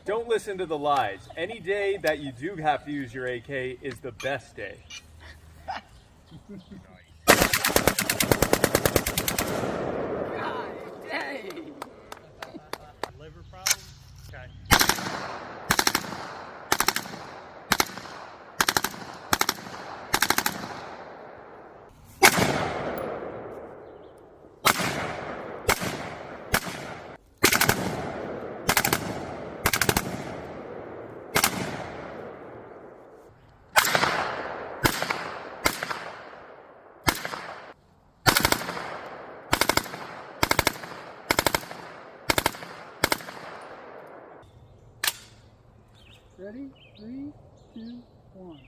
Don't listen to the lies. Any day that you do have to use your AK is the best day. God dang. Liver problem? Okay. Ready? 3, 2, 1.